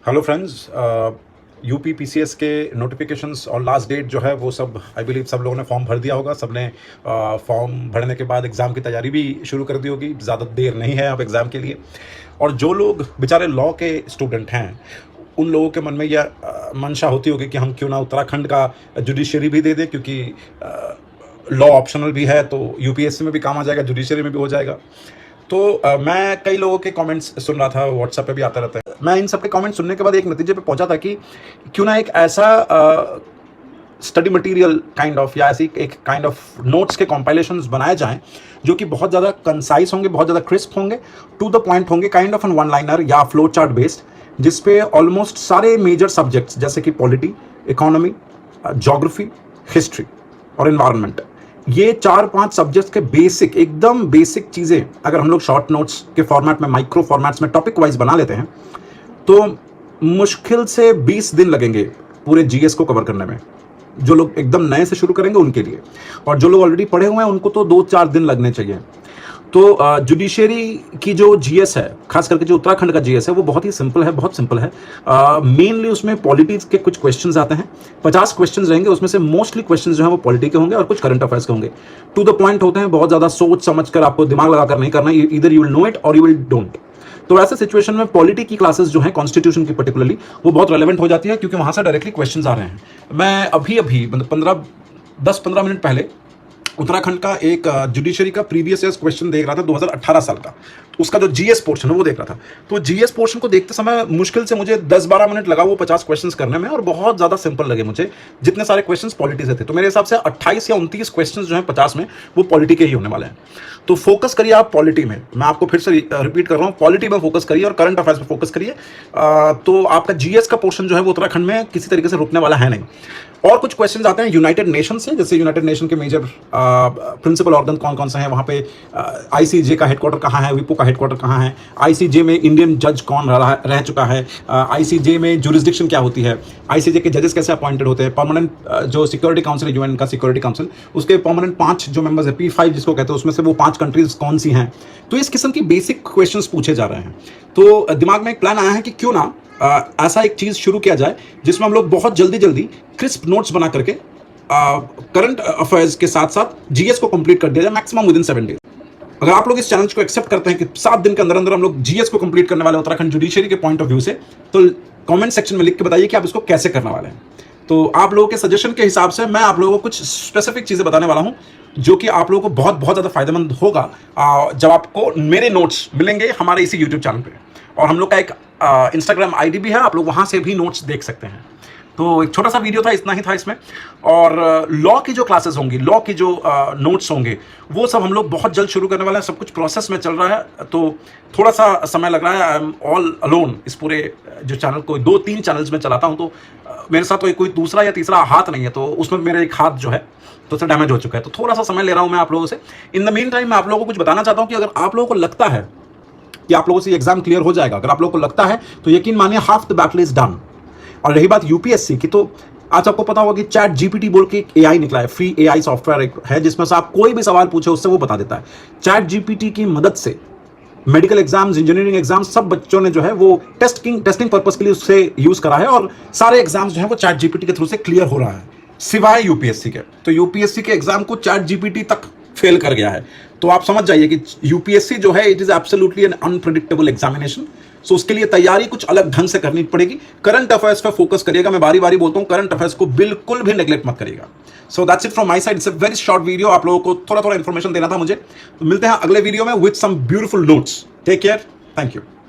Hello friends, UP PCS के notifications और last date जो है वो सब आई बिलीव सब लोगों ने फॉर्म भर दिया होगा। सब ने फॉर्म भरने के बाद एग्ज़ाम की तैयारी भी शुरू कर दी होगी। ज़्यादा देर नहीं है अब एग्ज़ाम के लिए। और जो लोग बेचारे लॉ के स्टूडेंट हैं, उन लोगों के मन में यह मंशा होती होगी कि हम क्यों ना उत्तराखंड का जुडिशरी भी दे दें, क्योंकि लॉ ऑप्शनल भी है तो यूपीएससी में भी काम आ जाएगा, जुडिशरी में भी हो जाएगा। तो मैं कई लोगों के कमेंट्स सुन रहा था, व्हाट्सएप पे भी आते रहते हैं। मैं इन सब के कमेंट्स सुनने के बाद एक नतीजे पे पहुंचा था कि क्यों ना एक ऐसा स्टडी मटेरियल काइंड ऑफ या ऐसी एक काइंड ऑफ नोट्स के कॉम्पाइलेशंस बनाए जाएं जो कि बहुत ज़्यादा कंसाइज होंगे, बहुत ज़्यादा क्रिस्प होंगे, टू द पॉइंट होंगे, kind of an one liner या फ्लो चार्ट बेस्ड, जिसपे ऑलमोस्ट सारे मेजर सब्जेक्ट्स जैसे कि पॉलिटी, इकोनॉमी, ज्योग्राफी, हिस्ट्री और एनवायरनमेंट, ये 4-5 सब्जेक्ट्स के बेसिक, एकदम बेसिक चीज़ें अगर हम लोग शॉर्ट नोट्स के फॉर्मेट में, माइक्रो फॉर्मेट्स में टॉपिक वाइज बना लेते हैं तो मुश्किल से 20 दिन लगेंगे पूरे जीएस को कवर करने में। जो लोग एकदम नए से शुरू करेंगे उनके लिए, और जो लोग ऑलरेडी पढ़े हुए हैं उनको तो 2-4 दिन लगने चाहिए। तो जुडिशरी की जो जीएस है, खास करके जो उत्तराखंड का जीएस है, वो बहुत ही सिंपल है, बहुत सिंपल है। मेनली उसमें पॉलिटिक्स के कुछ क्वेश्चंस आते हैं। 50 क्वेश्चंस रहेंगे, उसमें से मोस्टली क्वेश्चंस जो है वो पॉलिटी के होंगे और कुछ करंट अफेयर्स के होंगे। टू द पॉइंट होते हैं, बहुत ज़्यादा सोच समझ कर आपको दिमाग लगाकर नहीं करना है। Either you will know it और यू विल डोंट। तो ऐसे सिचुएशन में पॉलिटी की क्लासेस जो हैं, कॉन्स्टिट्यूशन की पर्टिकुलरली, वो बहुत रेलेवेंट हो जाती है, क्योंकि वहाँ से डायरेक्टली क्वेश्चंस आ रहे हैं। मैं अभी मतलब 10-15 मिनट पहले उत्तराखंड का एक जुडिशरी का प्रीवियस ईयर्स क्वेश्चन देख रहा था, 2018 साल का। उसका जो जीएस पोर्शन है वो देख रहा था। तो जीएस पोर्शन को देखते समय मुश्किल से मुझे 10-12 मिनट लगा वो 50 क्वेश्चंस करने में, और बहुत ज़्यादा सिंपल लगे मुझे, जितने सारे क्वेश्चंस पॉलिटी से थे। तो मेरे हिसाब से 28 या 29 क्वेश्चंस जो हैं 50 में, वो पॉलिटी के ही होने वाले हैं। तो फोकस करिए आप पॉलिटी में। मैं आपको फिर से रिपीट कर रहा हूँ, पॉलिटी में फोकस करिए और करंट अफेयर्स में फोकस करिए। तो आपका जीएस का पोर्शन जो है वो उत्तराखंड में किसी तरीके से रुकने वाला है नहीं। और कुछ क्वेश्चंस आते हैं यूनाइटेड नेशन से, जैसे यूनाइटेड नेशन के मेजर प्रिंसिपल ऑर्गन कौन कौन से हैं, वहाँ पे आईसीजे का हेडक्वार्टर कहाँ है, विपो का हेडक्वार्टर कहाँ है, आईसीजे में इंडियन जज कौन रह चुका है, आईसीजे में जुरिस्डिक्शन क्या होती है, आईसीजे के जजेस कैसे अपॉइंटेड होते हैं, परमानेंट जो सिक्योरिटी काउंसिल है, यूएन का सिक्योरिटी काउंसिल, उसके परमानेंट 5 जो मेंबर्स है, P5 जिसको कहते हैं, उसमें से वो 5 कंट्रीज कौन सी हैं। तो इस किस्म की बेसिक क्वेश्चन पूछे जा रहे हैं। तो दिमाग में एक प्लान आया है कि क्यों ना ऐसा एक चीज़ शुरू किया जाए जिसमें हम लोग बहुत जल्दी क्रिस्प नोट्स बना करके करंट अफेयर्स के साथ साथ जीएस को कंप्लीट कर दिया जाए, मैक्सिमम विद इन 7 डेज। अगर आप लोग इस चैलेंज को एक्सेप्ट करते हैं कि 7 दिन के अंदर अंदर हम लोग जीएस को कंप्लीट करने वाले उत्तराखंड जुडिशरी के पॉइंट ऑफ व्यू से, तो कमेंट सेक्शन में लिख के बताइए कि आप इसको कैसे करने वाले हैं। तो आप लोगों के सजेशन के हिसाब से मैं आप लोगों को कुछ स्पेसिफिक चीज़ें बताने वाला हूँ जो कि आप लोगों को बहुत ज़्यादा फायदेमंद होगा जब आपको मेरे नोट्स मिलेंगे हमारे इसी यूट्यूब चैनल पे। और हम लोग का एक इंस्टाग्राम आईडी भी है, आप लोग वहाँ से भी नोट्स देख सकते हैं। तो एक छोटा सा वीडियो था, इतना ही था इसमें। और लॉ की जो क्लासेस होंगी, लॉ की जो नोट्स होंगे, वो सब हम लोग बहुत जल्द शुरू करने वाले हैं। सब कुछ प्रोसेस में चल रहा है, तो थोड़ा सा समय लग रहा है। आई एम ऑल अलोन इस पूरे जो चैनल को 2-3 चैनल्स में चलाता हूँ, तो मेरे साथ कोई दूसरा या तीसरा हाथ नहीं है, तो उसमें मेरा एक हाथ जो है तो डैमेज हो चुका है। तो थोड़ा सा समय ले रहा हूँ मैं आप लोगों से। इन द मीन टाइम मैं आप लोगों को कुछ बताना चाहता हूँ कि अगर आप लोगों को लगता है कि आप लोगों से एग्जाम क्लियर हो जाएगा, अगर आप लोगों को लगता है, तो यकीन मानिए half the battle is done. और रही बात यूपीएससी की, तो आज आपको पता होगा कि चैट जीपीटी बोल के एक एआई निकला है, फ्री एआई सॉफ्टवेयर है, जिसमें से आप कोई भी सवाल पूछे उससे वो बता देता है। चैट जीपीटी की मदद से मेडिकल एग्जाम्स, इंजीनियरिंग एग्जाम्स, सब बच्चों ने जो है वो टेस्टिंग पर्पस के लिए उससे यूज करा है, और सारे एग्जाम्स जो है वो चैट जीपीटी के थ्रू से क्लियर हो रहा है, सिवाय यूपीएससी के। तो यूपीएससी के एग्जाम को चैट जीपीटी तक फेल कर गया है। तो आप समझ जाइए कि यूपीएससी जो है, it is absolutely an unpredictable examination. So उसके लिए तैयारी कुछ अलग ढंग से करनी पड़ेगी। करंट अफेयर्स पर फोकस करिएगा। मैं बारी बारी बोलता हूं, करंट अफेयर्स को बिल्कुल भी नेग्लेक्ट मत करिएगा। So that's it from my side. It's a very short video, आप लोगों को थोड़ा इंफॉर्मेशन देना था मुझे। तो मिलते हैं अगले वीडियो में with some beautiful notes. Take care, thank you.